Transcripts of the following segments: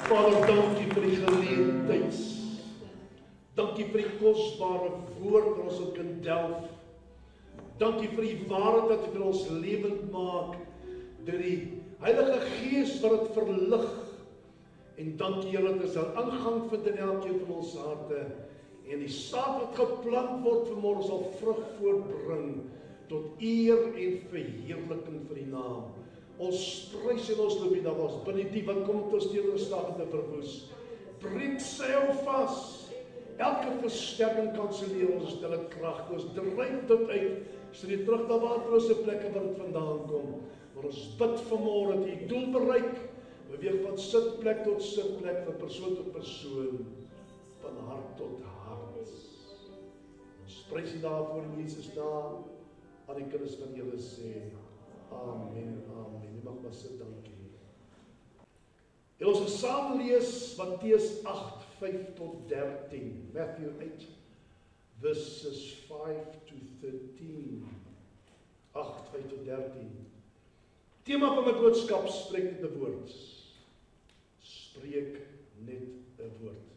Vader, dankie vir die geleentheid. Dankie vir die kosbare woord wat ons ook kan delf. Dankie vir die waarheid wat dit in ons lewend maak deur die Heilige Gees wat dit verlig. En dankie Here dat ons sal aangang vind in elkeen van ons harte en die saad wat geplant word vanmôre sal vrug voortbring tot eer en verheerliking vir die naam. Ons prys en ons loof U dat ons binne die wat kom tot ons teenoorgestaan te verwoes. Breek seil vas. Elke versterking kanselleer ons stille krag. Ons dryf dit uit. Stuur terug na waterlose plekke waar dit vandaan kom. Maar ons bid vanmôre dat U doel bereik. Beweeg van sitplek tot sitplek, van persoon tot persoon, van hart tot hart. Ons prys U daarvoor in Jesus naam. Aan die kinders van Here sê amen, amen. Jy mag maar sit, dankie. En ons gaan saam lees Matteus 8, 5 tot 13. Matthew 8, verses 5 to 13. 8, 5 tot 13. Tema van my boodskap, spreek net 'n woord. Spreek net 'n woord.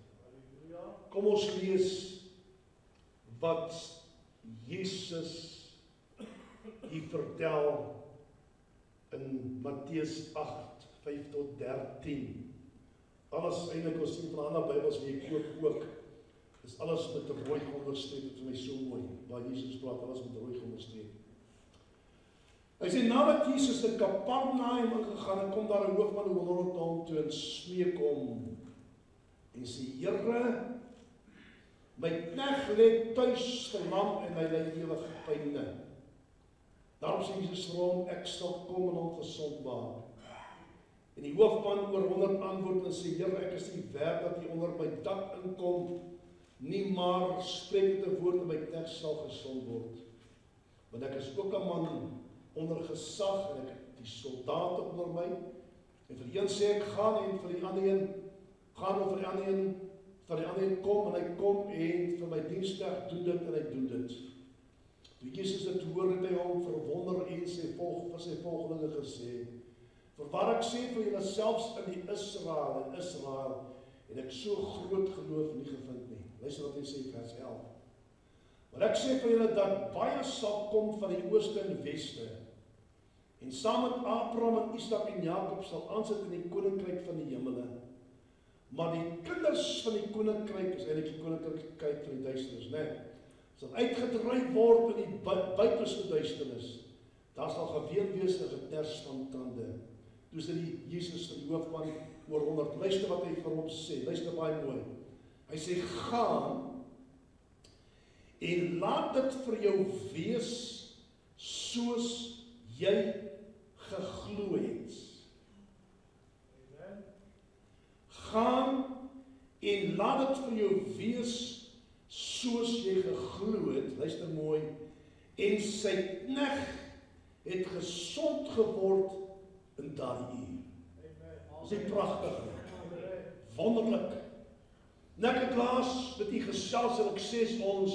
Kom ons lees wat Jesus hier vertel in Matteus 8, 5 tot 13. Alles eintlik ons sien van ander Bybels wie ek ook is alles met 'n rooi onderstreep. Dit is vir my so mooi waar Jesus praat, alles met 'n rooi onderstreep. Hy sê nadat Jesus in Kapernaum ingegaan het, kom daar 'n hoofman honderd na hom toe en smeek hom en sê: Here, my knegt lê tuis verlam en hy ly ewig pyne. Daarom sê Jesus vir hom: ek sal kom en hom gesond maak. En die hoofman oor 100 antwoord en sê: Here, ek is nie werd dat U onder my dak inkom nie, maar spreek net 'n woord en my knegt sal gesond word. Want ek is ook 'n man onder gesag en ek het die soldate onder my. En vir die een sê ek gaan en vir die ander een gaan en vir die ander een kom en hy kom en vir my diensknegt doen dit en hy doen dit. Toe Jesus dit hoor het hy hom verwonder en sy volgelinge gesê: Voorwaar ek sê vir julle, selfs in die Israel en ek so groot geloof nie gevind nie. Luister wat hy sê vers 11. Maar ek sê vir julle dat baie sal kom van die ooste en weste en saam met Abraham en Isak en Jakob sal aansit in die koninkryk van die hemele. Maar die kinders van die koninkryk is eintlik die koninkryk van die duisternis, né? Sal uitgedryf word in die buitenste duisternis. Daar sal geween wees en geters van tande. Toe sê die Jesus vir die hoofman oor 100. Luister wat hy vir hom sê. Luister baie mooi. Hy sê: gaan en laat dit vir jou wees soos jy geglo het. Gaan en laat dit vir jou wees soos jy geglo het. Luister mooi. En sy knegt het gesond geword in daardie uur. Dis nie pragtig nie. Wonderlik. Nou ek het laas met U gesels en ek sê ons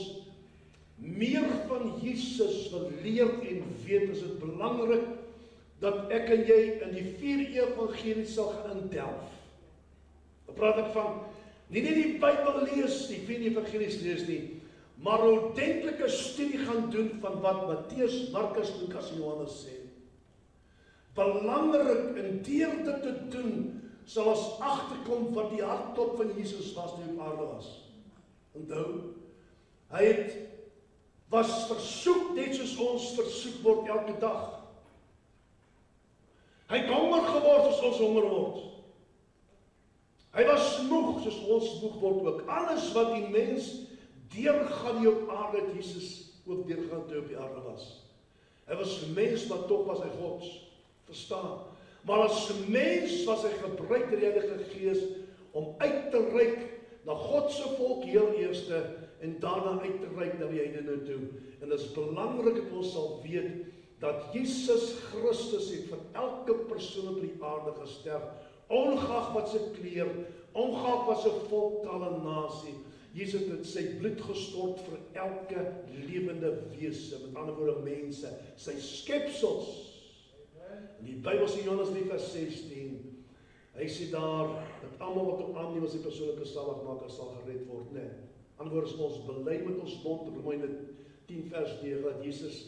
meer van Jesus wil leer en weet, is dit belangrik dat ek en jy in die 4 evangelies sal gaan indelf. Dan praat ek van nie net die Bybel lees, die 4 evangelies lees nie, maar 'n ordentlike studie gaan doen van wat Matteus, Markus, Lukas en Johannes sê. Belangrik en deur dit te doen sal ons agterkom wat die hartklop van Jesus was toe hy op aarde was. Onthou, hy was versoek net soos ons versoek word elke dag. Hy het honger geword soos ons honger word. Hy was moeg soos ons moeg word ook. Alles wat die mens deurgaan hier op aarde, het Jesus ook deurgaan toe op die aarde was. Hy was mens, maar tog was hy God. Verstaan? Maar as mens was hy gebruik deur die Heilige Gees om uit te reik na God se volk heel eerste en daarna uit te reik na die heidene toe. En dit is belangrik dat ons sal weet dat Jesus Christus het vir elke persoon op die aarde gesterf, ongeag wat sy kleur, ongeag wat sy volk, taal en nasie. Jesus het sy bloed gestort vir elke lewende wese, met ander woorde mense, sy skepsels. In die Bybel sê Johannes 3 vers 16, Hy sê daar, dat almal wat hom aanneem as die persoonlike saligmaker sal gered word, nee. Anders ons bely met ons mond, Romeine 10 vers 9, dat Jesus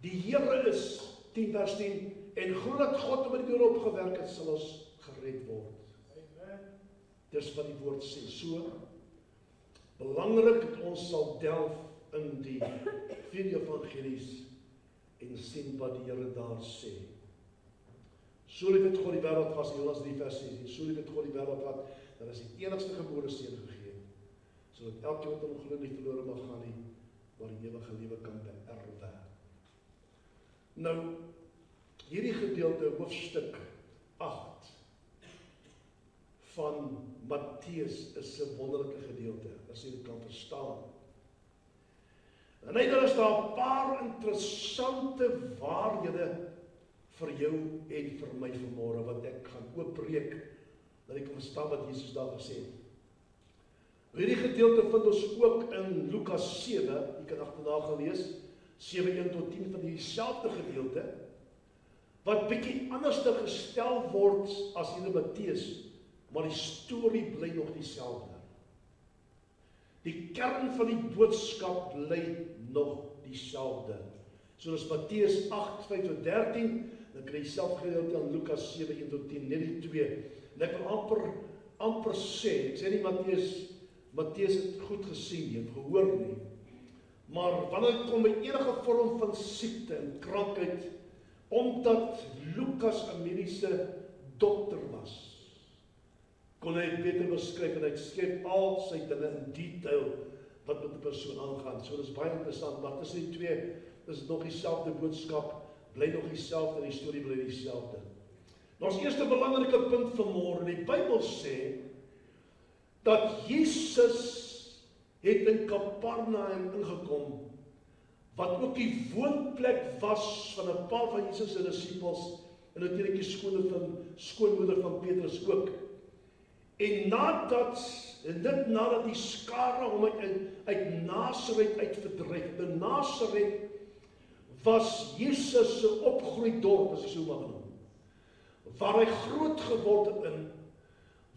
die Here is, 10 vers 10, en glo dat God hom in die dood opgewerk het, sal ons gered word. Dis wat die woord sê. So belangrik dat ons sal delf in die 4 evangelies en sien wat die Here daar sê. So lief het God die wêreld gehad, Johannes 3 vers 16, so lief het God die wêreld gehad, dat hy sy enigste gebore seun gegee het, sodat elkeen wat hom glo nie verlore mag gaan nie, maar die ewige lewe kan beerwe. Nou, hierdie gedeelte, hoofstuk 8 van Matteus is 'n wonderlike gedeelte, as jy dit kan verstaan. En hy is daar 'n paar interessante waarhede vir jou en vir my vanmôre, wat ek gaan oopbreek, dat ek kan verstaan wat Jesus daar gesê het. Hierdie gedeelte vind ons ook in Lukas 7, jy kan agterna gelees, 7:1 tot 10 van dieselfde gedeelte, wat bietjie anders gestel word as hier in Matteus, maar die storie bly nog dieselfde. Die kern van die boodskap bly nog dieselfde. Soos Matteus 8, 5 tot 13, dan kry jy self gedeelte aan Lukas 7, 1 tot 10, net die twee. En ek wil amper sê, ek sê nie Matteus het goed gesien nie, het gehoor nie. Maar wanneer het kom by enige vorm van siekte en krankheid, omdat Lukas 'n mediese dokter was, kon hy het beter beskryf en hy skryf al sy dinge in detail wat met die persoon aangaan. So dis baie interessant, maar tussen die twee is nog dieselfde boodskap, bly nog dieselfde en die storie bly dieselfde. Nou ons eerste belangrike punt vanmôre, die Bybel sê dat Jesus het in Kapernaum ingekom, wat ook die woonplek was van 'n paar van Jesus se disippels en natuurlik die skoonmoeder van Petrus ook. En nadat die skare hom uit Nasaret uit verdryf. In Nasaret was Jesus se opgroeidorp, as ek so mag noem, waar hy groot geword het in,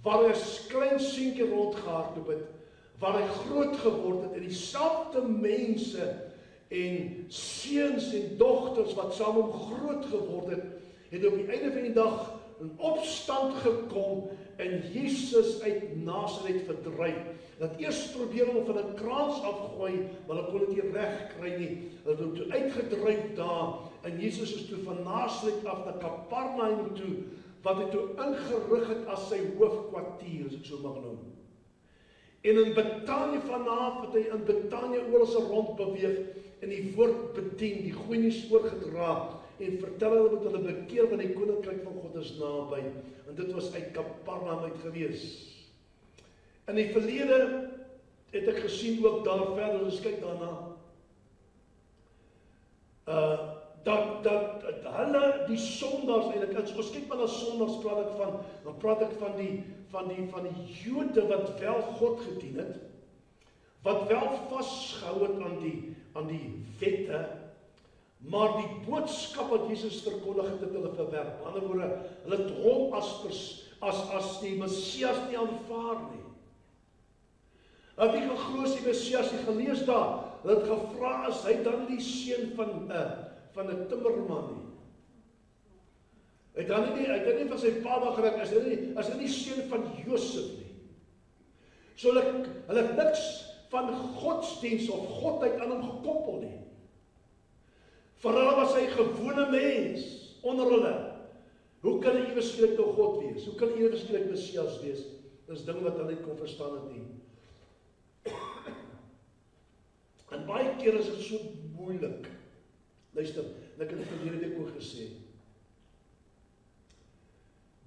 waar hy as klein seentjie rondgehardloop het, waar hy groot geword het, en dieselfde mense en seuns en dogters wat saam hom groot geword het op die einde van die dag in opstand gekom en Jesus uit Nasaret verdryf. Dat eers probeer hom van 'n kraans afgooi, maar hulle kon dit nie reg kry nie. Hulle het hom toe uitgedryf daar en Jesus is toe van Nasaret af na Kapernaum toe, wat hy toe ingerig het as sy hoofkwartier, as ek so mag noem. En in Betanië vanaf het hy in Betanië oral rond beweeg en die woord bedien, die goeie nuus oorgedra en vertel hulle met hulle bekeer van die koninkryk van God is naby. En dit was uit Kapernaum uit gewees. In die verlede het ek gesien ook daar verder, ons kyk daarna, dat hulle die sondaars eintlik, as ons kyk maar na sondaars praat ek van die Jode wat wel God gedien het, wat wel vasgehou het aan die wette, maar die boodskap wat Jesus verkondig het hulle verwerp. Aan die ander woorde, hulle het hom as die Messias nie aanvaar nie. Hulle het nie geglo as die Messias nie, gelees daar, hulle het gevra, as hy dan die seun van 'n timmerman nie. Hy het nie van sy pa gereg, as hy nie seun van Josef nie. So hulle het niks van godsdiens of godheid aan hom gekoppel nie. Vir hulle was hy 'n gewone mens onder hulle. Hoe kan hy ewesklik nog God wees? Hoe kan hy ewesklik Messias wees? Dis ding wat hulle nie kon verstaan het nie. En baie keer is dit so moeilik. Luister, en ek het dit verlede week ook gesê,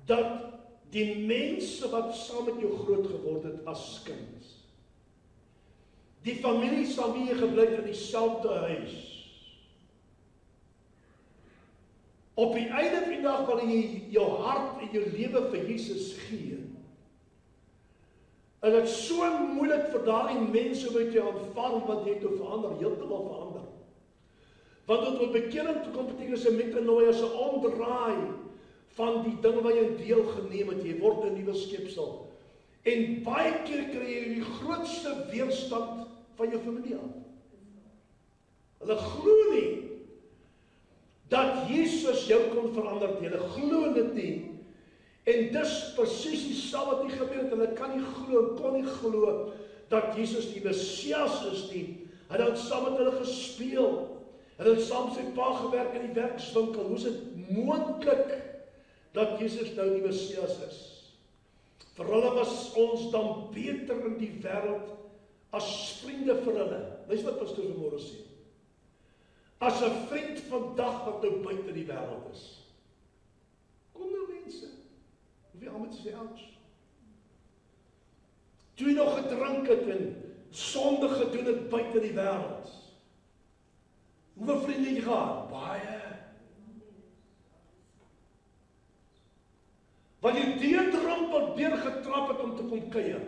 dat die mense wat saam met jou groot geword het as kind, die familie saam wie jy gebly het in dieselfde huis, op die einde van die dag wanneer jy jou hart en jou lewe vir Jesus gee, en dit is so moeilik vir daardie mense om uit jou aanvaar, want jy het jou verander, heeltemal verander. Want tot bekering te kom beteken is 'n metanoia, 'n omdraai van die dinge wat jy deel geneem het, jy word 'n nuwe skepsel. En baie keer kry jy die grootste weerstand van jou familie af. Hulle glo nie dat Jesus jou kon verander nie. Hulle glo dit nie. En dis presies dieselfde wat nie gebeur het. Hulle kan nie glo, kon nie glo dat Jesus die Messias is nie. Hy het saam met hulle gespeel. Hy het saam met sy pa gewerk in die werkswinkel. Hoe is dit moontlik dat Jesus nou die Messias is? Vir hulle was ons dan beter in die wêreld as vriende vir hulle. Dis wat pastoor vanmôre sê. As 'n vriend vandag wat nou buite die wêreld is. Kom nou mense. Wie almal sê ouch. Toe jy nog gedrink het en sonde gedoen het buite die wêreld. Hoeveel vriende het jy gehad? Baie. Wat jy deurdrempel deur getrap het om te kom kuier.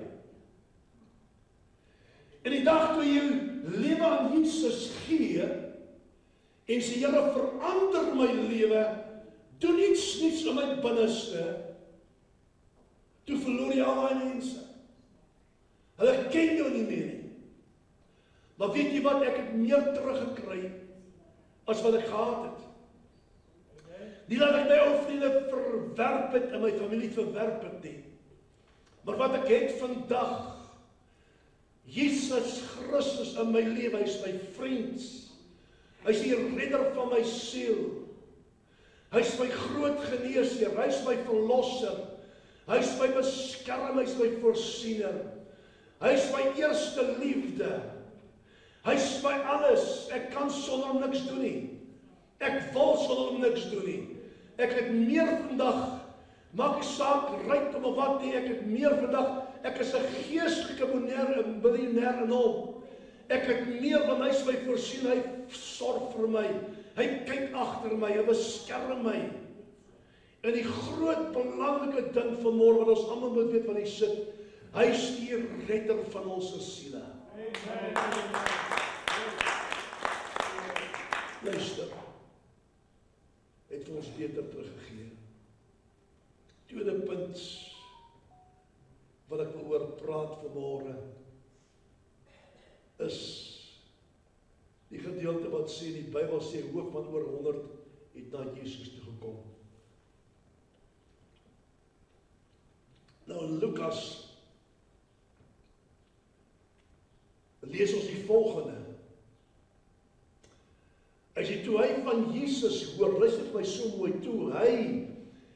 En die dag toe jy lewe aan Jesus gee en sê Here verander my lewe, doen iets nuuts in my binneste. Toe verloor jy al daai mense. Hulle ken jou nie meer nie. Maar weet jy wat, ek het meer teruggekry as wat ek gehad het. Nie dat ek my ou vriende verwerp het en my familie verwerp het nie. Maar wat ek het vandag, Jesus Christus in my lewe, hy is my vriend. Hy is die redder van my siel. Hy is my groot geneesheer, hy is my verlosser. Hy is my beskermer, hy is my voorsiener. Hy is my eerste liefde. Hy is my alles. Ek kan sonder hom niks doen nie. Ek wil sonder hom niks doen nie. Ek het meer vandag, maak nie saak rykdom of wat nie, ek het meer vandag, ek is 'n geestelike miljonair in hom. Ek het meer want hy is my voorsien, hy sorg vir my, hy kyk agter my, hy beskerm my. En die groot belangrike ding vanmôre wat ons almal moet weet van hy sit, hy is die redder van ons siele. Luister, het vir ons beter teruggegee. Tweede punt wat ek wil oor praat vanmôre is die gedeelte wat sê die Bybel sê hoofman oor 100 het na Jesus toe gekom. Nou in Lukas lees ons die volgende. As jy toe hy van Jesus hoor, luister my so mooi toe, hy,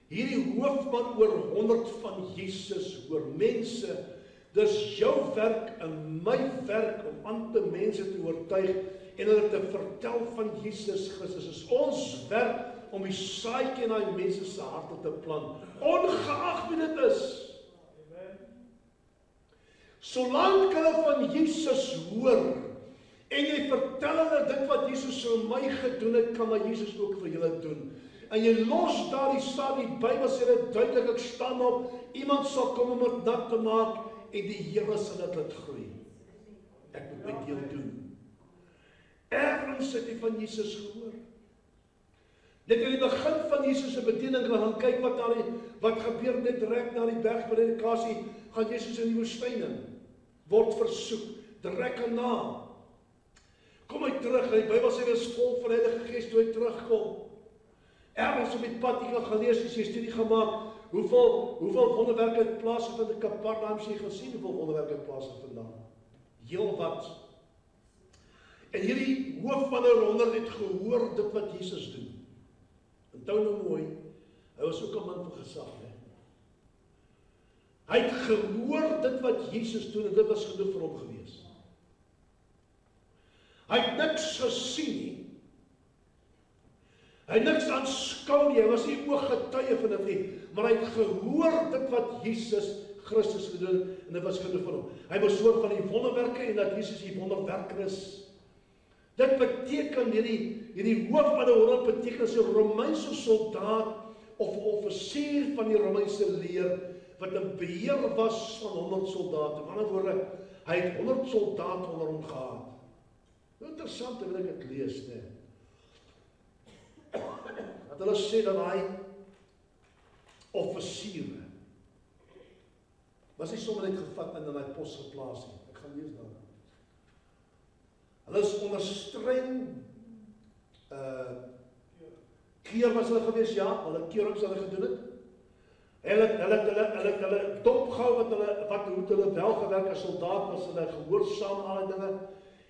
hierdie hoofman oor 100 van Jesus hoor, mense, dis jou werk en my werk om ander mense te oortuig en hulle te vertel van Jesus Christus. Is ons werk om die saadjie in daai mense se harte te plant, ongeag wie dit is. Solank hulle van Jesus hoor, en jy vertel hulle dit wat Jesus vir my gedoen het, kan maar Jesus ook vir julle doen. En jy los daar die saad, die Bybel sê dit duidelik, ek staan op, iemand sal kom om dit nat te maak, en die Here sal dit laat groei. Ek moet my deel doen. Ergens het jy van Jesus gehoor. Net in die begin van Jesus se bediening, gaan kyk wat gebeur net direk na die bergpredikasie, gaan Jesus in die woestyn in, word versoek, direk erna. Kom hy terug, en die Bybel sê, hy is vol van Heilige Gees toe hy terugkom. Ergens op die pad, jy kan gelees, as jy studie gemaak, hoeveel wonderwerke het plaasgevind in Kapernaum, jy gesien, hoeveel wonderwerke het plaasgevind? Heel wat. En hierdie hoof van 100 het gehoor dit wat Jesus doen. Onthou nou mooi, hy was ook 'n man van gesag, hè. Hy het gehoor dit wat Jesus doen, en dit was genoeg vir hom gewees. Hy het niks gesien nie. Hy het niks aanskou nie, hy was nie ooggetuie van dit nie, maar hy het gehoor dit wat Jesus Christus gedoen, en dit was genoeg vir hom. Hy was hoor van die wonderwerke, en dat Jesus die wonderwerker is. Dit beteken, hierdie hoof van die 100 beteken as 'n Romeinse soldaat, of 'n offisier van die Romeinse leer, wat 'n beheer was van 100 soldate. Met ander woorde, hy het 100 soldate onder hom gehad. Nou interessant, wil ek dit lees, nee. Dat hulle sê dat offisiere. Was nie sommer net gevat en in daai pos geplaas nie. Ek gaan lees daarna. Hulle is onder streng keer was hulle gewees, ja, hulle keurings hulle gedoen het. Hulle dopgehou hoe hulle wel gewerk as soldaat, was hulle gehoorsaam aan al die dinge.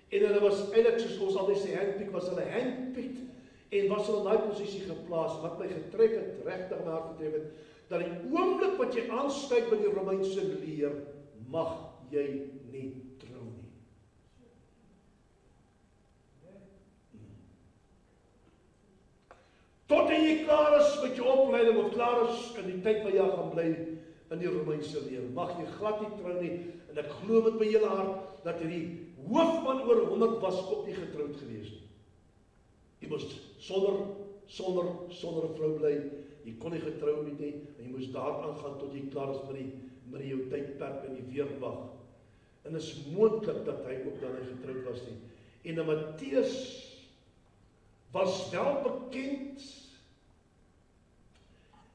En hulle was eintlik, soos ons altyd sê, handpicked, was hulle handpicked en was hulle in daai posisie geplaas. Wat my getref het, regtig my hart getref het, dat die oomblik wat jy aansluit by die Romeinse leer, mag jy nie trou nie. Tot jy klaar is met jou opleiding, of klaar is in die tyd wat jy gaan bly in die Romeinse leer, mag jy glad nie trou nie, en ek glo met my hele hart, dat hierdie hoofman oor 100 was ook nie getrouwd gewees nie. Jy moes sonder 'n vrou bly, jy kon nie getrou nie, en jy moes daar aangaan tot jy klaar is met jou tydperk in die weerwag. En is moontlik dat hy ook dan nie getrouwd was nie. En Matteus was wel bekend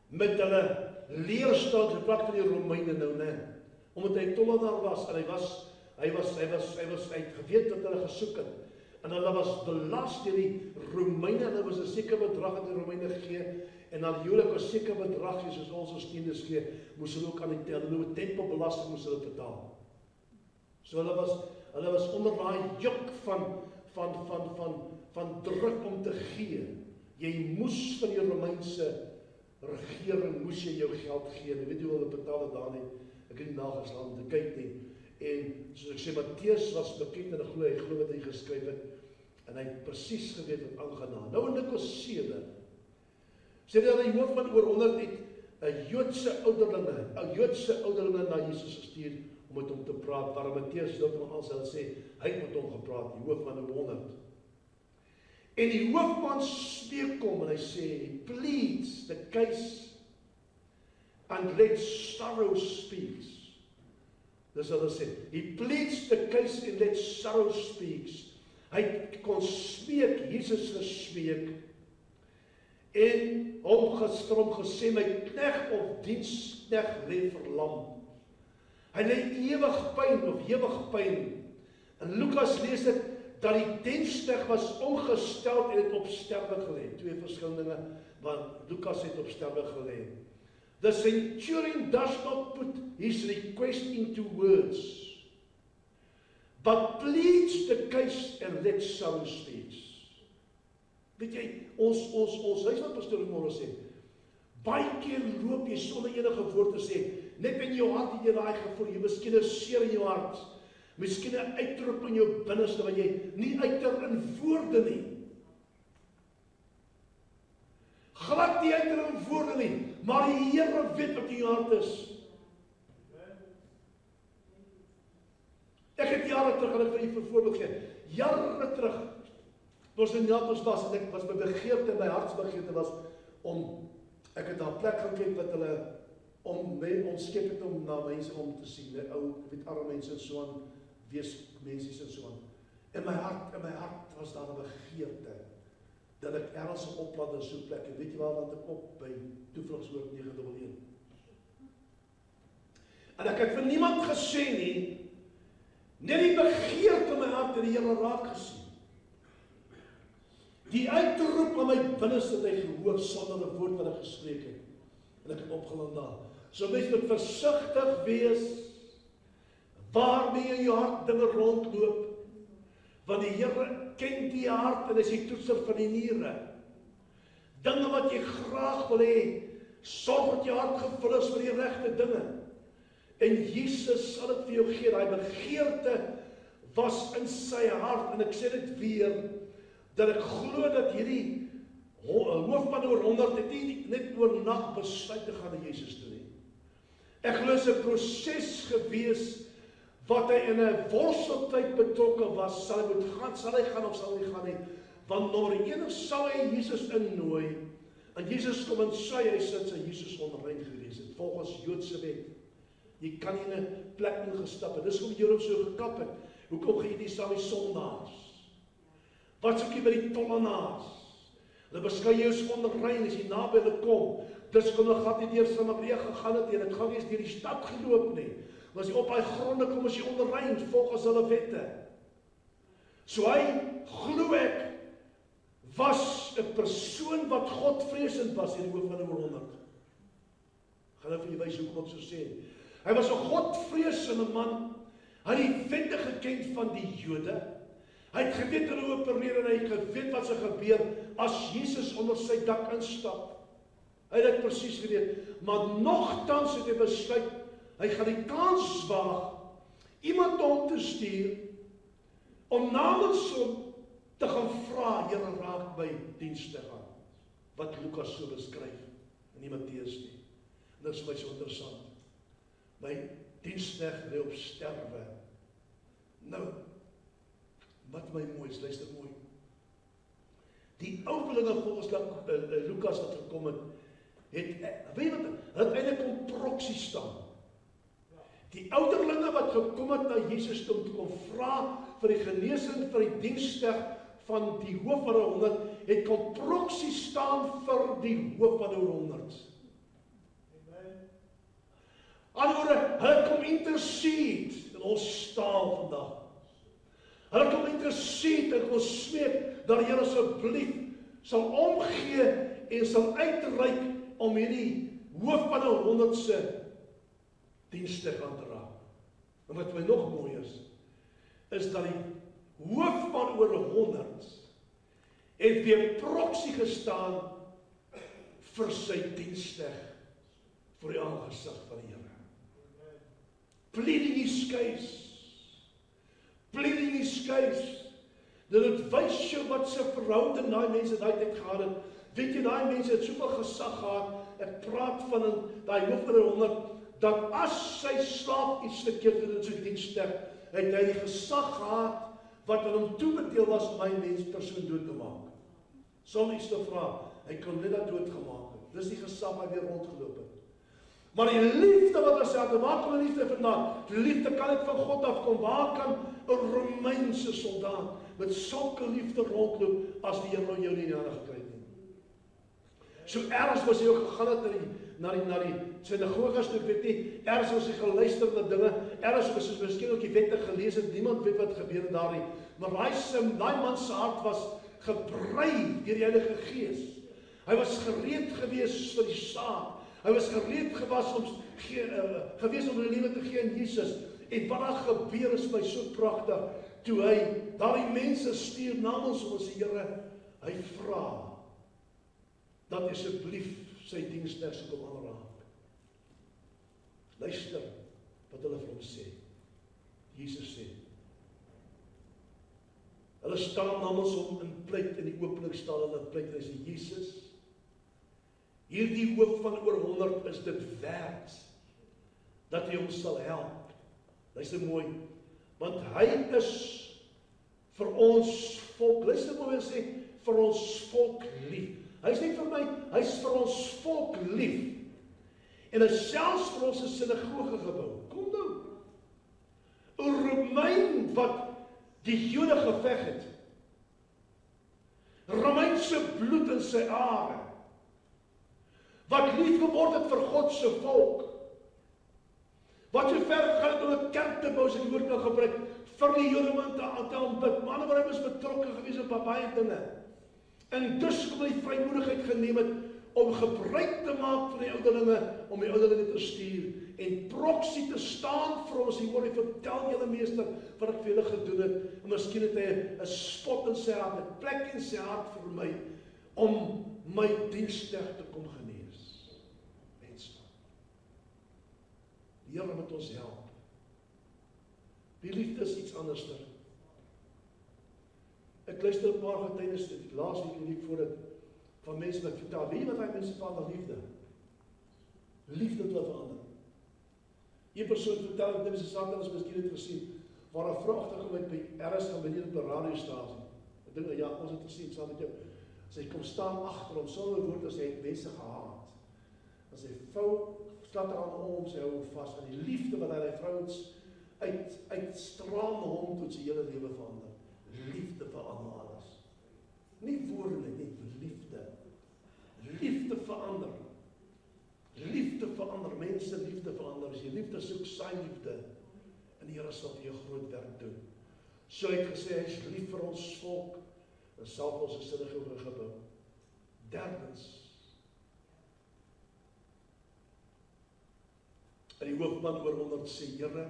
met hulle leerstyl, gepraat van die Romeine nou, né? Omdat hy tollenaar was, en hy het geweet dat hulle gesoek het, en hulle was belas deur die Romeine, en hulle was 'n sekere bedrag aan die Romeine gegee, en dan Jodelik 'n sekere bedrag, soos ons tiendes gee, moes hulle ook aan die tempelbelasting moes hulle betaal. So hulle was onder daai juk van druk om te gee. Jy moes van die Romeinse regering, moes jy jou geld gee. Jy weet hoe hulle betaal het daar nie. Ek het nie nageslaan om te kyk nie. En soos ek sê, Matteus was bekend en hy glo wat hy geskryf het. En hy het presies geweet wat aangaan. Nou in Lukas 7, sê dat die hoofman oor 100 het 'n Joodse ouderlinge na Jesus gestuur om met hom te praat, waar Matteus heeltemal aan sê, hy het met hom gepraat, die hoofman oor 100. En die hoofman smeek hom en hy sê, he pleads the case and let sorrow speaks. Dis wat hy sê, he pleads the case and let sorrow speaks. Hy kon smeek, Jesus gesmeek, en hom gesê, my knegt of diensknegt lê verlam. Hy lê ewig pyn. En Lukas lees dit, dat die diensknegt was ongesteld en het op sterwe gelê. Twee verskillende dinge, want Lukas het op sterwe gelê. The centurion does not put his request into words, but pleads the case and let sorrow speak. Weet jy, ons huishoudpastoor môre sê, baie keer loop jy sonder enige woord te sê, net in jou hart het jy daai gevoel, jy miskien 'n seer in jou hart, miskien 'n uitroep in jou binneste wat jy nie uiter in woorde nie. Glad nie uiter in woorde nie, maar die Here weet wat in jou hart is. Ek het jare terug, en ek wil vir voorbeeld gee, jare terug, ons in Japans was, en ek was my begeerte, my hartsbegeerte was, ek het na 'n plek gaan kyk wat hulle, ontskep het om na mense om te sien, weet arme mense en so aan, weesmensies en so aan. In my hart was daar 'n begeerte, dat ek ergens op opland in so 'n plek, en weet jy waar dat ek op, by Toevlugsoord 911. En ek het vir niemand gesê nie, net die begeerte in my hart het die Here raak gesien. Die uitroep aan my binneste het hy gehoor sonder 'n woord wat hy gespreek het. En ek het opgeland daar. So mens moet versigtig wees waarmee in jou hart dinge rondloop. Want die Here ken die hart en is die toetser van die niere. Dinge wat jy graag wil hê, sorg dat jou hart gevul is met die regte dinge. En Jesus sal dit vir jou gee. Daai begeerte was in sy hart, en ek sê dit weer, dat ek glo dat hierdie hoofman oor 100 het nie net oornag besluit te gaan na Jesus toe nie. Ek glo is 'n proses gewees wat hy in 'n worsteltyd betrokke was. Sal hy moet gaan, sal hy gaan of sal hy gaan nie? Want nommer 1 sal hy Jesus innooi, en Jesus kom in sy huis sit, sy Jesus onrein gewees het, volgens Joodse wet. Jy kan nie in 'n plek ingestap het. Dis hoekom jy so gekap het. Hoekom gaan jy nie saam die sondaars? Wat soek jy by die tollenaars? Hulle beskei jou as onrein as jy naby hulle kom. Dus kon hulle glad nie deur Samaria gegaan het, en het gaan nie eens deur die stad geloop nie. Maar as jy op daai gronde kom, as jy onrein volgens hulle wette. So hy, glo ek, was 'n persoon wat Godvreesend was in die hoof van die 100. Gaan nou vir jy wys hoekom ek so sê. Hy was 'n Godvreesende man. Hy het die wette geken van die Jode. Hy het geweet hulle opereer en hy het geweet wat se gebeur as Jesus onder sy dak instap. Hy het dit presies geweet, maar nogtans het hy besluit, hy gaan die kans waag, iemand om te stuur, om namens hom te gaan vra, Here raak my dienste aan, wat Lukas so beskryf, en nie Matteus nie. En dit is my so interessant. My diensknegt lê op sterwe. Nou, wat my mooi is, luister mooi. Die ouderlinge volgens Lukas wat gekom het, weet jy wat, het eintlik om proksie staan. Die ouderlinge wat gekom het na Jesus toe om te kom vra vir die genesing vir die diensknegt van die hoof van die 100, het kom proksie staan vir die hoof van die 100. Anderwoorde, hulle kom intercede in ons taal vandag. Hulle kom intercede en kom smeek dat die Here asseblief sal omgee en sal uitreik om hierdie hoof van die 100 se dienste aan te raak. En wat my nog mooi is dat die hoof van oor 100 het weer proksie gestaan vir sy dienste voor die aangesig van die Here. Pleading his case. Pleading his case. Dit wys jou wat se verhouding daai mense daai tyd gehad het. Weet jy, daai mense het soveel gesag gehad. Ek praat van daai hoof van die 100, dat as sy slaaf iets verkeerd doen in sy diensknegt, het hy die gesag gehad wat aan hom toebedeel was om my persoon dood te maak. Sonder iets te vra, hy kon net dat doodgemaak het. Dis die gesag wat weer rondgeloop het. Maar die liefde wat ons het, waar kom die liefde vandaan? Die liefde kan net van God afkom. Waar kan 'n Romeinse soldaat met sulke liefde rondloop as die Here nou jou nie in die hande gekry het nie? So ergens was hy ook gegaan het na die sinagoges toe, weet nie, ergens was hy geluister na dinge, ergens was hy miskien ook die wette gelees het, niemand weet wat gebeur daar nie. Maar daai man se hart was gebrei deur die Heilige Gees. Hy was gereed gewees vir die saak. Hy was gereed gewees om 'n lewe te gee aan Jesus. En wat daar gebeur is my so pragtig, toe hy daardie mense stuur namens ons Here, hy vra dat asseblief sy diensknegt se kom aanraak. Luister wat hulle vir hom sê. Jesus sê, hulle staan namens hom in pleit, in die opening staan hulle in pleit, en hy sê, Jesus, hierdie hoof van oor 100 is dit werd, dat hy hom sal help. Luister mooi, want hy is vir ons volk, luister mooi wat hy sê, vir ons volk lief. Hy is nie vir my, hy is vir ons volk lief. En hy selfs vir ons 'n sinagoge gebou. Kom nou. 'n Romein wat die Jode geveg het. Romeinse bloed in sy are. Wat lief geword het vir God se volk. Wat so ver gegaan het om 'n kerk te bou, as ek die woord kan gebruik, vir die Jode om te aanbid. Maar hy was betrokke gewees op baie dinge. En dus kom hy vrymoedigheid geneem het om gebruik te maak van die ouderlinge, om die ouderlinge te stuur en proksie te staan vir ons. Hy vertel julle meester wat ek vir julle gedoen het. En miskien het hy 'n spot in sy hart, 'n plek in sy hart vir my om my diensknegt te kom genees. Mense. Die Here moet ons help. Die liefde is iets anderster. Ek luister 'n paar getuienis laas week voordat van mense wat vertel, weet jy wat hy mense van liefde? Liefde het hulle verander. Een persoon vertel, ek dink sy saak ons miskien het gesien, waar 'n vrou agtergekom het by RS gaan benede op 'n radiostasie. Ek dink ja, ons het gesien saam met jou. Sy kom staan agter hom sonder woord as hy het mense gehaat. As sy vrou slat haar om, sy hou hom vas aan die liefde wat hy vrouens uitstraal na hom tot sy hele lewe verander. Liefde verander alles. Nie woorde nie, liefde. Liefde verander. Liefde verander, mense liefde verander. As jy liefde soek, sy liefde. En die Here sal vir jou groot werk doen. So hy het gesê, hy is lief vir ons volk, en sal ons sinagoge gebou. Derdens, en die hoofman oor 100 sê, Here,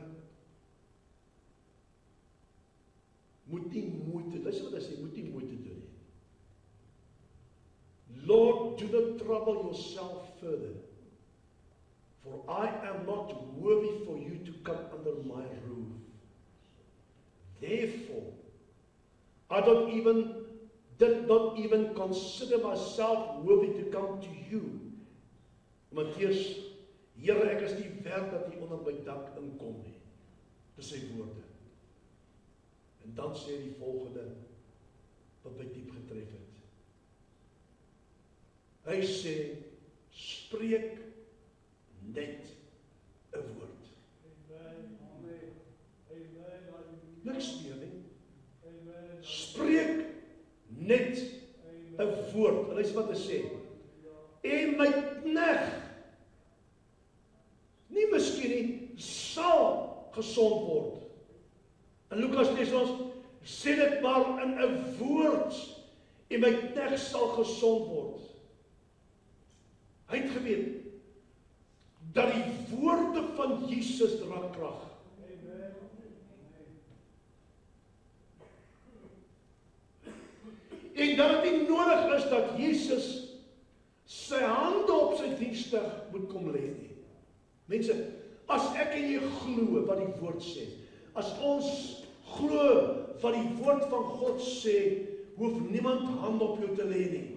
moet nie moeite, luister wat hy sê, moet nie moeite doen nie. Lord, do not trouble yourself further, for I am not worthy for you to come under my roof. Therefore, I did not even consider myself worthy to come to you. Mattheus, Here, ek is nie werd dat jy onder my dak inkom nie. Dis sy woorde. En dan sê die volgende, wat my diep getref het. Hy sê, spreek net 'n woord. Niks meer nie. Spreek net 'n woord. En luister wat hy sê. En my knegt, nie miskien nie, sal gesond word. En Lukas lees ons, sê dit maar in 'n woord, en my knegt sal gesond word. Hy het geweet, dat die woorde van Jesus dra krag. En dat het nie nodig is dat Jesus sy hande op sy dienstig moet kom lê nie. Mense, as ek en jy glo wat die woord sê, as ons glo wat die woord van God sê, hoef niemand hand op jou te lê nie.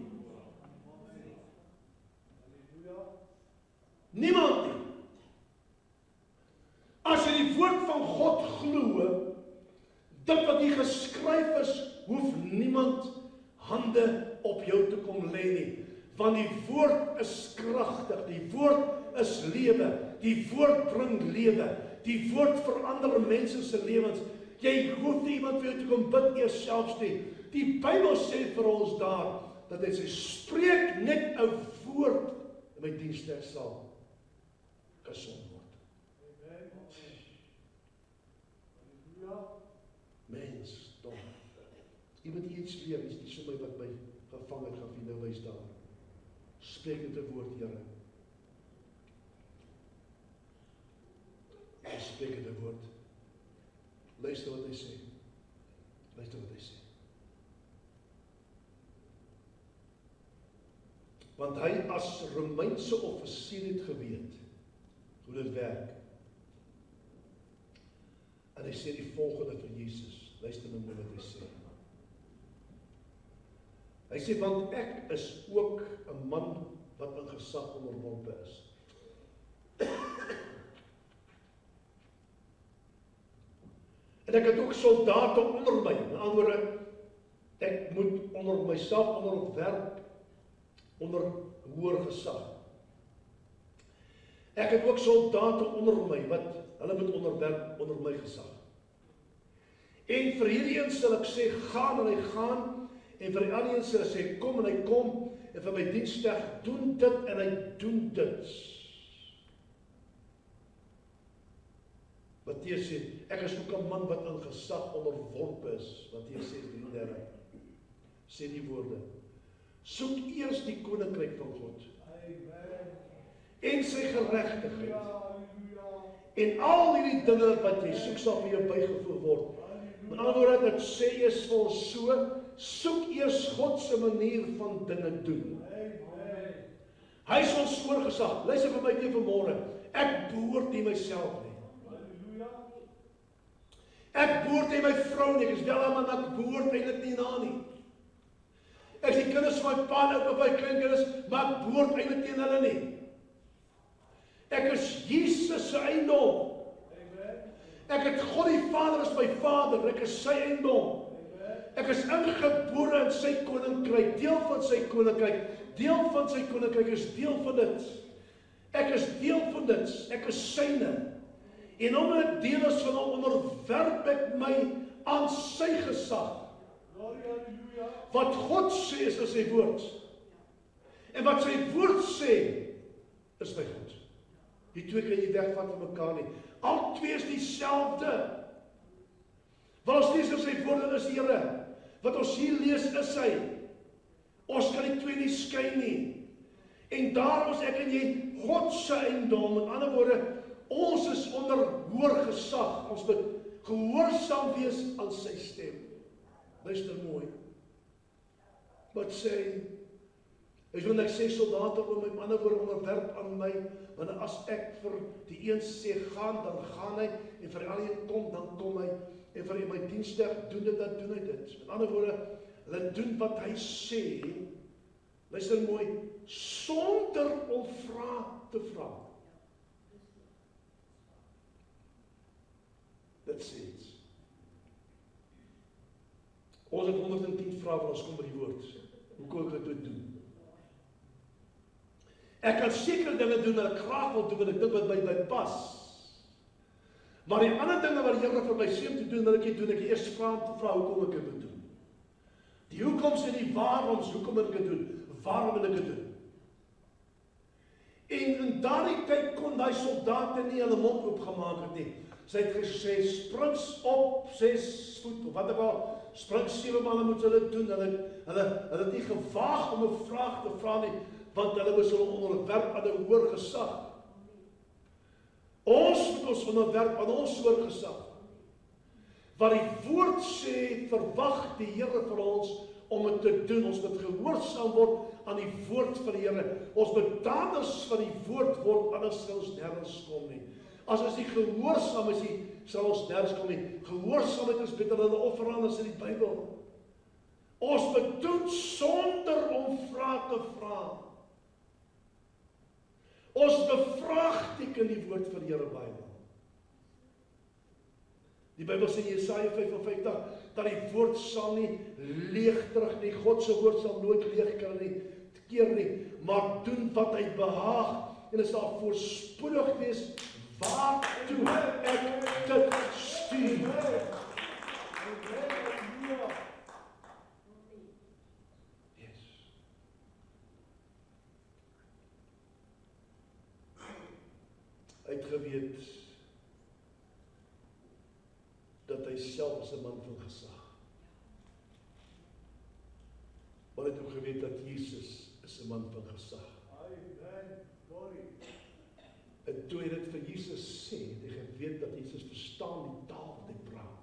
Niemand nie. As jy die woord van God glo, dit wat hier geskryf is, hoef niemand hande op jou te kom lê nie. Want die woord is kragtig, die woord is lewe, die woord bring lewe, die woord verander mense se lewens. Jy hoef nie iemand vir jou te kom bid eers selfs nie. Die Bybel sê vir ons daar, dat hy sê, spreek net 'n woord, en my diensknegt sal gesond word. Mens, dom. Jy moet iets leer, is nie so my wat my gevang het, gaan vir nou wys daar. Spreek met 'n woord, Here. Hy spreek met 'n woord. Luister wat hy sê. Luister wat hy sê. Want hy as Romeinse offisier het geweet hoe dit werk. En hy sê die volgende vir Jesus. Luister nou wat hy sê. Hy sê, want ek is ook 'n man wat in gesag onderworpe is. En ek het ook soldate onder my. In ander woorde, ek moet onder myself onderwerp onder hoër gesag. Ek het ook soldate onder my wat hulle moet onderwerp onder my gesag. En vir hierdie een sal ek sê gaan en hy gaan, en vir die ander een sal ek sê kom en hy kom, en vir my diensknegt doen dit en hy doen dit. Matteus sê, ek is ook 'n man wat in gesag onderworpe is. Matteus 6:33 sê die woorde. Soek eers die koninkryk van God. En sy geregtigheid. En al hierdie dinge wat jy soek sal vir jou bygevoeg word. Met ander woorde, dit sê eers vir ons so, soek eers God se manier van dinge doen. Hy is ons voorgesag. Luister vir my teen vanmôre. Ek behoort nie myself nie. Ek behoort nie my vrou nie. Ek is wel 'n man, ek behoort eintlik nie na nie. Ek is die kinders van my pa, nou by kleinkinders, maar ek behoort eintlik nie hulle nie. Ek is Jesus se eiendom. Ek het God die Vader as my Vader, ek is sy eiendom. Ek is ingebore in sy koninkryk, deel van sy koninkryk. Deel van sy koninkryk is deel van dit. Ek is deel van dit, ek is syne. En omdat ek deel is van hom, onderwerp ek my aan sy gesag. Wat God sê is in sy woord. En wat sy woord sê, is by God. Die twee kan jy wegvat van mekaar nie. Al twee is dieselfde. Wat ons lees in sy woorde is die Here. Wat ons hier lees is hy. Ons kan die twee nie skei nie. En daarom is ek en jy God se eiendom. Met ander woorde, ons is onder hoër gesag. Ons moet gehoorsaam wees aan sy stem. Luister mooi. Wat sê hy? Hy sê, ek sê soldate om my ander woorde onderwerp aan my, want as ek vir die een sê gaan, dan gaan hy, en vir die ander een kom, dan kom hy, en vir my diensknegt doen dit, dan doen hy dit. Met ander woorde, hulle doen wat hy sê, luister mooi, sonder om vraag te vra. Dit sê iets. Ons het 110 vrae wat ons kom by die woord. Hoe kon ek dit doen? Ek kan sekere dinge doen wat ek graag wil doen, wat ek dink wat by my pas. Maar die ander dinge wat die Here vir my sê om te doen, wil ek nie doen. Ek eers vra om te vra, hoekom ek dit doen? Die hoekoms en die waaroms, hoekom ek dit doen? Waarom wil ek dit doen? En in daardie tyd kon daai soldate nie hulle mond oopgemaak het nie. Sy het gesê, spring op 6 voet, of wat ook al, spring 7 maal, moet hulle doen. Hulle het nie gewaag om 'n vraag te vra nie, want hulle was hulle onderwerp aan 'n hoër gesag. Ons moet ons onderwerp aan ons hoër gesag. Wat die woord sê, verwag die Here vir ons om dit te doen. Ons moet gehoorsaam word aan die woord van die Here. Ons moet daders van die woord word, anders sal ons nergens kom nie. As ons nie gehoorsaam is nie, sal ons nergens kom nie. Gehoorsaamheid is beter dan 'n offerande in die Bybel. Ons moet doen sonder om vrae te vra. Ons bevraagteken die woord van die Here Bybel. Die Bybel sê in Jesaja 55 dat die woord sal nie leeg terug nie. God se woord sal nooit leeg keer nie, maar doen wat hy behaag, en dit sal voorspoedig wees waartoe ek dit stuur. Hy het geweet dat hy self is 'n man van gesag. Maar hy het ook geweet dat Jesus is 'n man van gesag. En toe hy dit vir Jesus sê, het hy geweet dat Jesus verstaan die taal wat hy praat.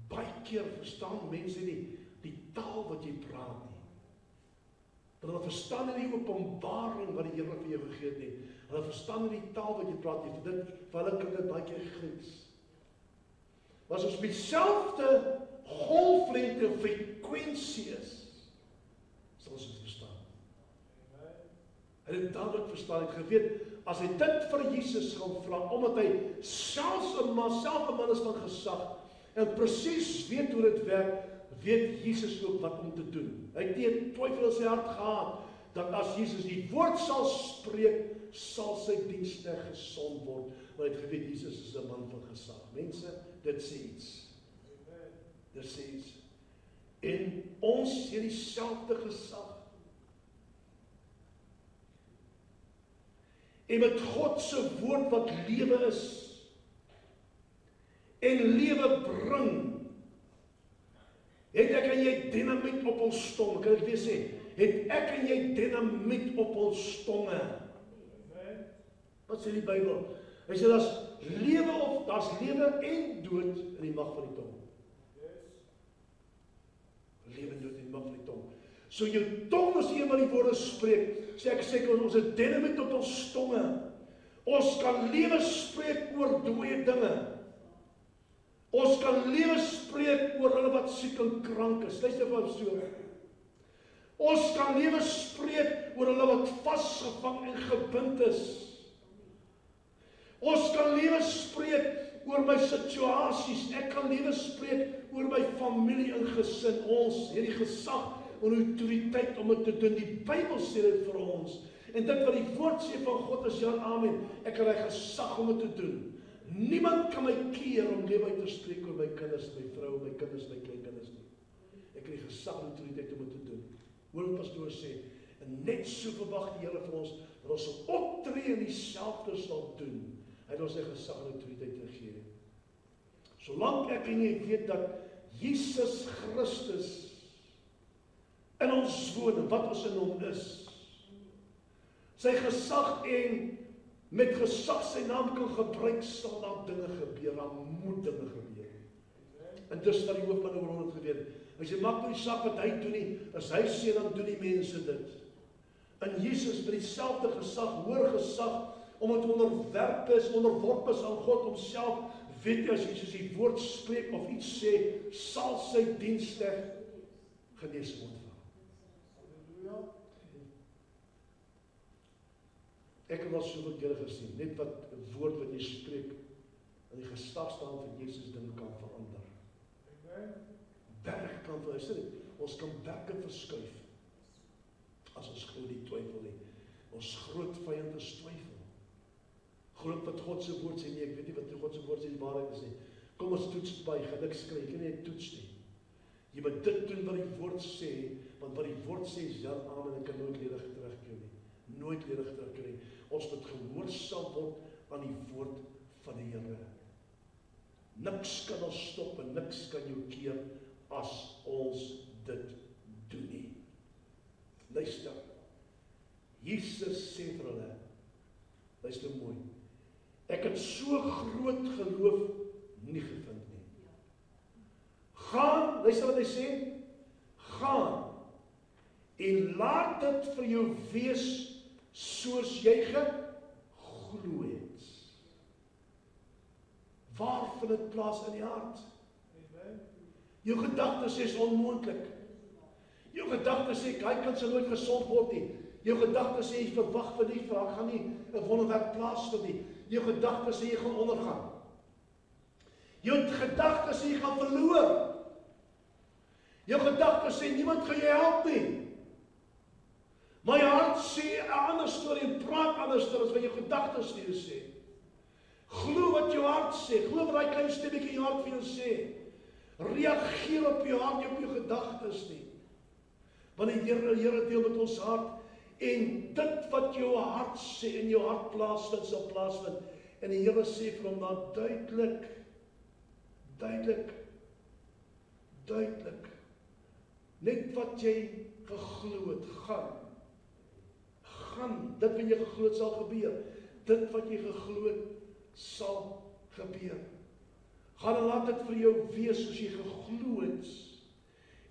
Baie keer verstaan mense nie die taal wat jy praat nie. Want hulle verstaan nie die openbaring wat die Here vir jou gegee het nie. Hulle verstaan nie die taal wat jy praat nie. Vir hulle klink dit baie keer Grieks. Maar as ons op dieselfde golflengte of frekwensie is, sal ons dit verstaan. Hy het dadelik verstaan, het geweet, as hy dit vir Jesus gaan vra, omdat hy self 'n man is van gesag, en presies weet hoe dit werk, weet Jesus ook wat om te doen. Hy het nie twyfel in sy hart gehad, dat as Jesus die woord sal spreek, sal sy diensknegt gesond word, want hy het geweet, Jesus is 'n man van gesag. Mense, dit sê iets. Dit sê iets. En ons het dieselfde gesag. En met God se woord wat lewe is, en lewe bring, het ek en jy dinamiet op ons tong. Kan ek weer sê, het ek en jy dinamiet op ons tonge. Wat sê die Bybel? Hy sê, daar's lewe en dood in die mag van die tong. Lewe en dood in die mag van die tong. So jou tong is een wat die woorde spreek. Sê ons het dinamiet op ons tonge. Ons kan lewe spreek oor dooie dinge. Ons kan lewe spreek oor hulle wat siek en krank is. Luister vir so. Ons kan lewe spreek oor hulle wat vasgevang en gebind is. Ons kan lewe spreek oor my situasies. Ek kan lewe spreek oor my familie en gesin. Ons het die gesag en autoriteit om dit te doen. Die Bybel sê dit vir ons. En dit wat die woord sê van God is ja en amen. Ek het hy gesag om dit te doen. Niemand kan my keer om lewe uit te spreek oor my kinders, my vrou, my kinders, my kleinkinders nie. Ek het die gesag en autoriteit om dit te doen. Hoor wat pastoor sê, en net so verwag die Here van ons, dat ons sal optree en dieselfde sal doen. Hy het ons sy gesag en autoriteit gegee. Solank ek en jy weet dat Jesus Christus in ons woon, wat ons in hom is, sy gesag en met gesag sy naam kan gebruik, sal daar dinge gebeur, daar moet dinge gebeur. En dis wat die hoofman oor 100 geweet. Hy sê, maak nou die saak wat hy doen nie, as hy sê, dan doen die mense dit. En Jesus met dieselfde gesag, hoor gesag, omdat onderwerp is aan God homself, weet jy as Jesus die woord spreek of iets sê, sal sy diensknegt genesing ontvang. Ek het al soveel kere gesien, net wat 'n woord wat jy spreek in die geslagsnaam van Jesus dinge kan verander. Berge kan verhuis, ons kan berge verskuif as ons glo die twyfel nie. Ons groot vyand is twyfel. Groot wat God se woord sê, nee, ek weet nie wat God se woord sê die waarheid is nie. Kom ons toets by, gaan niks kry, ek kan nie toets nie. Jy moet dit doen wat die woord sê, want wat die woord sê is ja, amen, en kan nooit ledig terugkeer nie. Nooit ledig terugkeer nie. Ons moet gehoorsaam word aan die woord van die Here. Niks kan ons stop en niks kan jou keer as ons dit doen nie. Luister. Jesus sê vir hulle, luister mooi, ek het so groot geloof nie gevind nie. Gaan, luister wat hy sê, gaan en laat dit vir jou wees soos jy geglo het. Waar vind dit plaas in die hart? Jou gedagtes sê is onmoontlik. Jou gedagtes sê, hy kan sy nooit gesond word nie. Jou gedagtes sê, jy verwag vir die vraag, gaan nie 'n wonderwerk plaasvind nie. Jou gedagtes sê, jy gaan ondergaan. Jou gedagtes sê, jy gaan verloor. Jou gedagtes sê, niemand gaan jou help nie. Maar jou hart sê 'n ander storie en praat anders as wat jou gedagtes vir jou sê. Glo wat jou hart sê, glo wat daai klein stemmetjie in jou hart vir jou sê. Reageer op jou hart, nie op jou gedagtes nie. Want die Here deel met ons hart, en dit wat jou hart sê, in jou hart plaasvind, sal plaasvind. En die Here sê vir hom dan duidelik, net wat jy geglo het, gaan, dit wat jy geglo het sal gebeur, dit wat jy geglo het sal gebeur. Gaan en laat dit vir jou wees soos jy geglo het.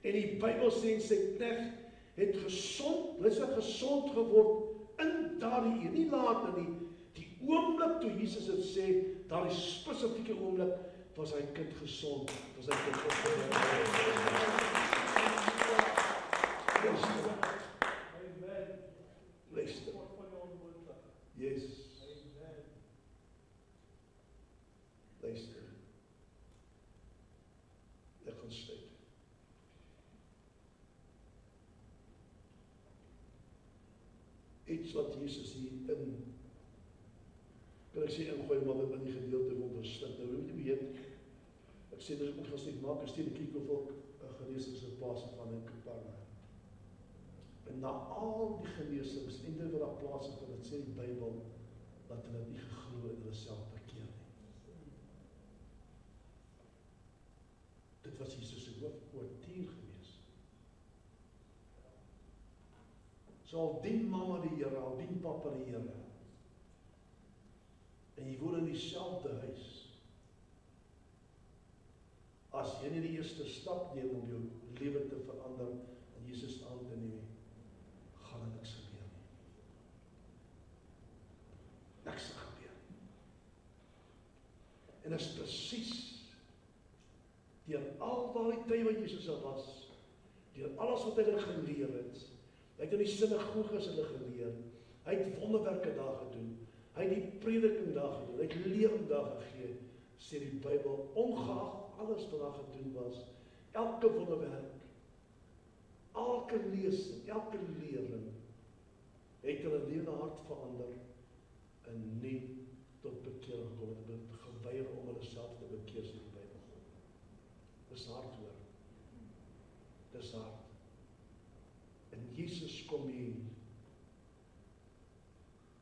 En die Bybel sê en sy knegt het gesond geword in daardie uur, nie later nie, die oomblik toe Jesus het sê, daardie spesifieke oomblik, was hy kind gesond, Luister. Yes. Luister. Ek gaan sluit. Iets wat Jesus hier in, kan ek sê ingooi, maar wat in die gedeelte ondersluit. Nou, moet jy weet, ek sê, dis ook gesê, maak een stede kiek of ook geneesings in plaas van in Kaparna. En na al die geneesings, en dit wat daar plaas van het sê die Bybel, dat hulle nie geglo en hulle self bekeer nie. Dit was Jesus se hoofkwartier gewees. So al dien mamma die Here, al dien papa die Here, en jy woon in dieselfde huis, as jy nie die eerste stap neem om jou lewe te verander, en Jesus aan te neem, gaan er niks gebeur nie. Niks gebeur nie. En is presies, deur al die tyd wat Jesus al was, deur alles wat hy hulle geleer het, hy het in die sinagoges hulle geleer, hy het wonderwerke daar gedoen, hy het die prediking daar gedoen, hy het lering daar gegee, sê die Bybel, ongeag alles wat daar gedoen was, elke wonderwerk, elke lesing, elke lering, het hulle lewende hart verander, en nie tot bekering gekom en geweier om hulle self te bekeer, sê die Bybel. Dis hard hoor. Dis hard. En Jesus kom hier.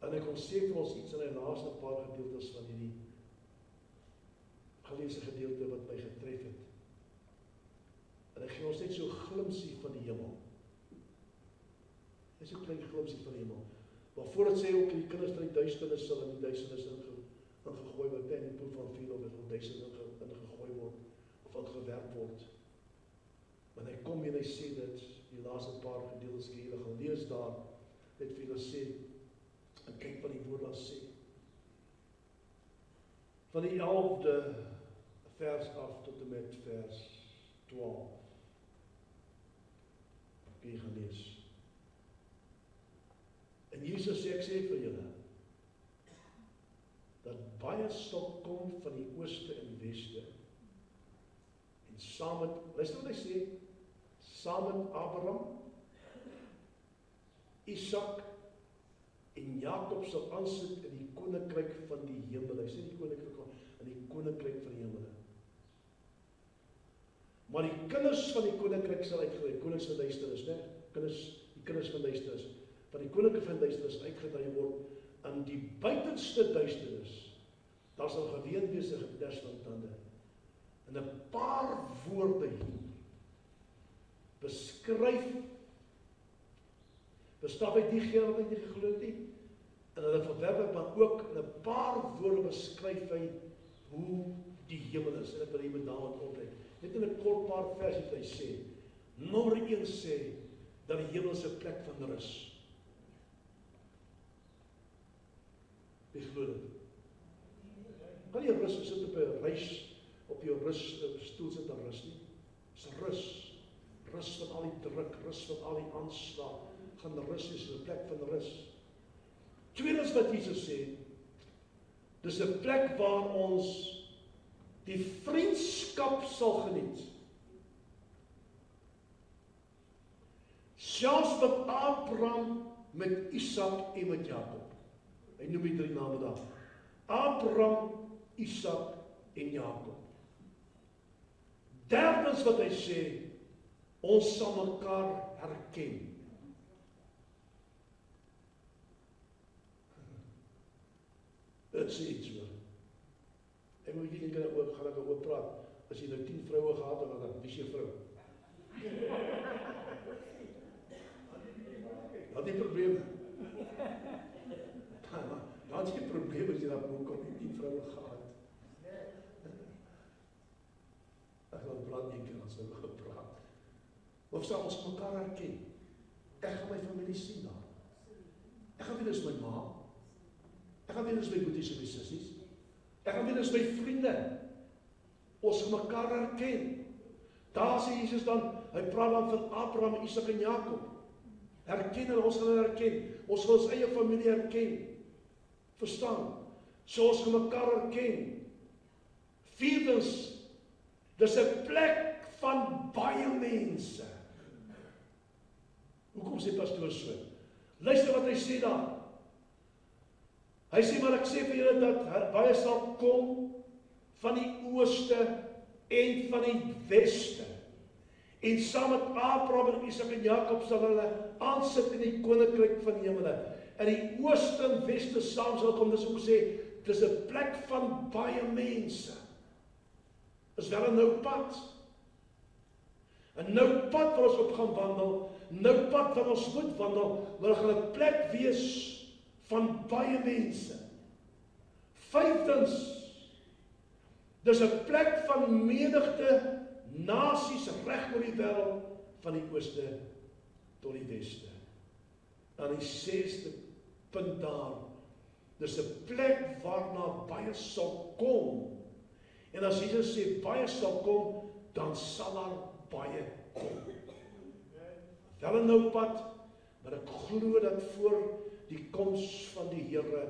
En hy kom sê vir ons iets in die laaste paar gedeeltes van hierdie geleesde gedeelte wat my getref het. En hy gee ons net so 'n glimpsie van die hemel. Net so 'n klein glimpsie van die hemel. Maar voor dit sê ook die kinders van die duisternis sal in die duisternis ingegooi word, in die poel van vuur of in die duisternis ingegooi word of ingewerp word. Want hy kom en hy sê dit, die laaste paar gedeeltes wat julle gaan lees daar, net vir julle sê, en kyk wat die woord daar sê. Van die 11de vers af tot en met vers 12. Kan jy gaan lees. En Jesus sê, ek sê vir julle, dat baie sal kom van die ooste en weste, en saam met, luister wat hy sê, saam met Abraham, Isak en Jakob sal aansit in die koninkryk van die hemel. Hy sê die koninkryk in die koninkryk van die hemel. Maar die kinders van die koninkryk sal uitgelei, konings van duisternis, né? Die kinders van duisternis, van die koninkryk van duisternis uitgelei word in die buitenste duisternis. Daar sal geween wees 'n geders van tande. En 'n paar woorde hier beskryf bestaf uit diegene wat nie geglo het nie, en hulle verwerp maar ook in 'n paar woorde beskryf hy hoe die hemel is, en ek wil hier met Dawid oplet. Net in 'n kort paar verse wat hy sê, nommer 1 sê, dat die hemel is 'n plek van rus. Wie glo dit? Kan jy rus, sit op 'n reis, op jou stoel sit en rus nie? Dis rus. Rus van al die druk, rus van al die aanslag. Gaan rus is 'n plek van rus. Tweedens wat Jesus sê, dis 'n plek waar ons die vriendskap sal geniet. Selfs met Abraham, met Isak en met Jakob. Hy noem die 3 name daar. Abraham, Isak en Jakob. Derdens wat hy sê, ons sal mekaar herken. Dit sê iets hoor. Ek moet hier gaan ek oor praat. As jy nou 10 vroue gehad het, dan wie is jou vrou? Wat die probleem? Wat is die probleem as jy dan ook al 10 vroue gehad? Ek gaan praat nie keer as ek gepraat. Of sal ons mekaar herken? Ek gaan my familie sien daar. Ek gaan weet dis my ma. Ek gaan weet dis my boeties en my sissies. Ek gaan weet dis my vriende. Ons gaan mekaar herken. Daar sê Jesus dan, hy praat dan van Abraham, Isak en Jakob. Herken hulle, ons gaan hulle herken. Ons gaan ons eie familie herken. Verstaan? So ons gaan mekaar herken. Vierdens, dis 'n plek van baie mense. Hoekom sê pastoor so? Luister wat hy sê daar. Hy sê, maar ek sê vir julle dat baie sal kom van die ooste en van die weste. En saam met Abraham en Isak en Jakob sal hulle aansit in die koninkryk van die hemele. En die ooste en weste saam sal kom, dis ook sê, dis 'n plek van baie mense. Is wel 'n nou pad. 'n nou pad waar ons op gaan wandel, nou pad waar ons moet wandel, maar gaan 'n plek wees van baie mense. Vyftens, dis 'n plek van menigte nasies reg oor die wêreld, van die ooste tot die weste. En die 6de punt daar, dis 'n plek waarna baie sal kom. En as Jesus sê baie sal kom, dan sal daar baie kom. Wel 'n nou pad, maar ek glo dat voor die koms van die Here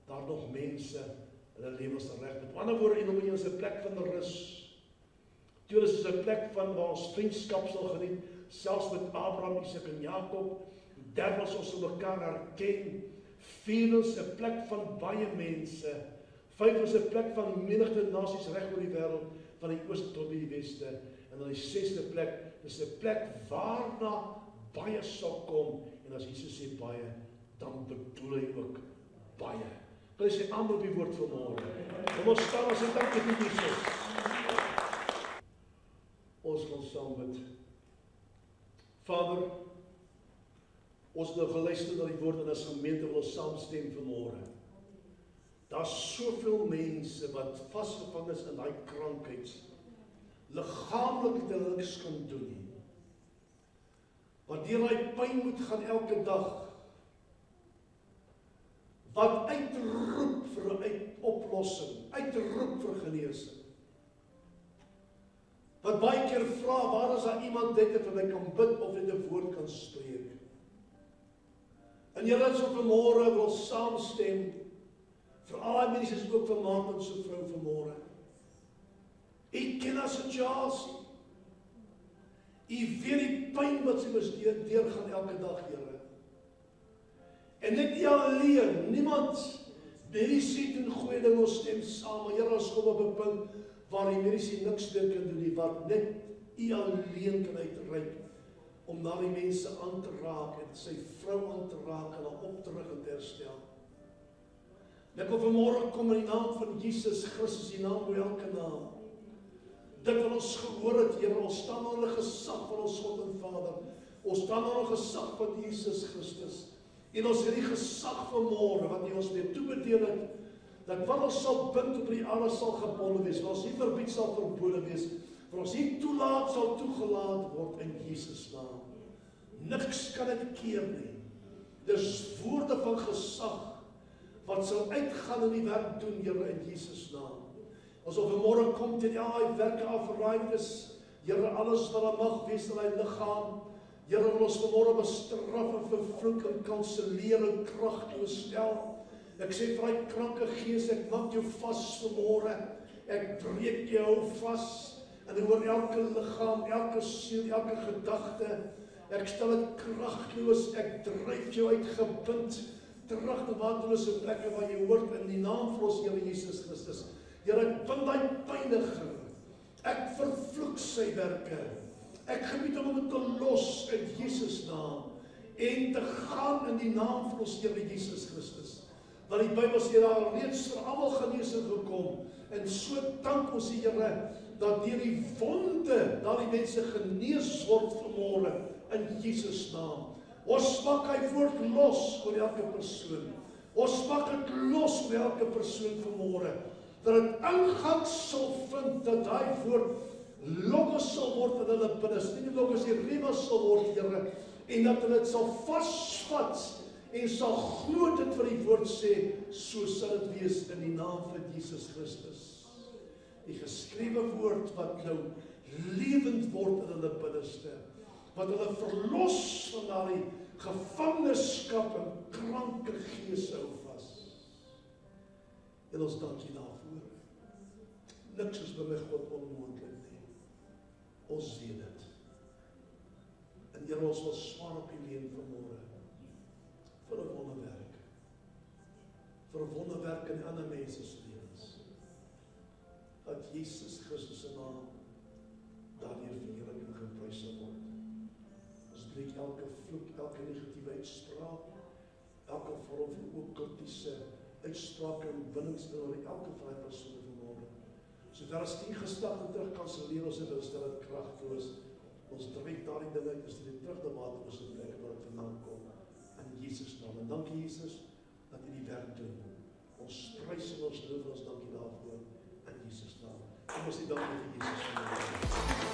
daar nog mense hulle lewens reg met. Op 'n ander woorde, en ons is 'n plek van rus. Tweedens is 'n plek van waar ons vriendskap sal geniet, selfs met Abraham, Isak en Jakob. Derdens ons sal mekaar herken. Vierdens 'n plek van baie mense. 5 is 'n plek van menigte nasies reg oor die wêreld, van die ooste tot by die weste. En dan die 6de plek, dis 'n plek waarna baie sal kom. En as Jesus sê baie, dan bedoel hy ook baie. Wil jy sê amen op die woord vanmôre? Kom ons staan as 'n dankie vir Jesus. Ons gaan saam bid. Vader, ons het nou geluister na die woord en as gemeente wil ons saamstem vanmôre. Daar's soveel mense wat vasgevang is in daai krankheid, liggaamlik dit niks kan doen nie. Wat deur daai pyn moet gaan elke dag. Wat uitroep vir 'n oplossing, uitroep vir genesing. Wat baie keer vra, waar is daar iemand net vir my kan bid of net 'n woord kan spreek? En julle is op vanmôre wil saamstem, vir al die mense is ook vermaak met so vrou vanmôre. U ken haar situasie. U weet die pyn wat sy moes deurgaan elke dag, Here. En net U alleen, niemand medisyne doen goeie ding, ons stem saam, maar Here, ons kom op 'n punt waar die medisyne niks meer kan doen nie, wat net U alleen kan uitreik om na die mense aan te raak en sy vrou aan te raak en haar op terug en te herstel. En ek wil vanmôre kom in die naam van Jesus Christus, die naam bo elke naam. Dit wat ons gehoor het, Here, ons staan onder gesag van ons God en Vader. Ons staan onder gesag van Jesus Christus. En ons het die gesag vanmôre wat U ons mee toebedeel het, dat wat ons sal bind op die aarde sal gebonde wees, wat ons nie verbied sal verbode wees, wat ons nie toelaat sal toegelaat word in Jesus naam. Niks kan dit keer nie. Dis woorde van gesag wat sal uitgaan in die werk doen, Here, in Jesus naam. Ons op vanmôre kom teen die werke afraai is, Here, alles wat daar mag wees in my liggaam. Here, wil ons vanmôre bestraf en vervloek en kanselleer en kragteloos stel. Ek sê vir die kranke gees, ek maak jou vas vanmôre. Ek breek jou vas en oor elke liggaam, elke siel, elke gedagte. Ek stel dit kragteloos, ek dryf jou uitgebind terug na waterlose plekke waar jy hoort in die naam van ons Here Jesus Christus. Here, ek bind daai pyniger. Ek vervloek sy werke. Ek gebied hom om te los in Jesus naam en te gaan in die naam van ons Here Jesus Christus. Want die Bybel sê daar reeds vir almal genesing gekom en so dank ons die Here dat deur die wonde daardie mense genees word vanmôre in Jesus naam. Ons maak hy woord los oor elke persoon. Ons maak dit los oor elke persoon vanmôre. Dat dit ingang sal vind dat daai woord logos sal word in hulle binnes. Nie logos die rema sal word, Here, en dat hulle dit sal vasvat en sal glo dit wat die woord sê, so sal dit wees in die naam van Jesus Christus. Die geskrewe woord wat nou lewend word in hulle binneste, wat hulle verlos van daardie gevangenskap en kranke gees hou vas. En ons dank U daarvoor. Niks is by my God onmoontlik nie. Ons weet dit. En Here, ons wil swaar op U leen vanmôre vir 'n wonderwerk. Vir 'n wonderwerk in ander mense se lewens. Dat Jesus Christus se naam daardeur verheerlik en geprys sal word. Ons breek elke vloek, elke negatiewe uitspraak, elke vorm van okkultiese uitsprake en bindings oor elke van die persone vanmôre. So daar is 10 gestigte terug kanselleer ons en stel dit kragteloos. Ons dryf daardie dinge uit, is dit terug na waterlose plekke waar dit vandaan kom. In Jesus naam. En dankie Jesus dat U die werk doen. Ons prys en ons loof en ons dankie daarvoor in Jesus naam. Kom ons sê dankie vir Jesus.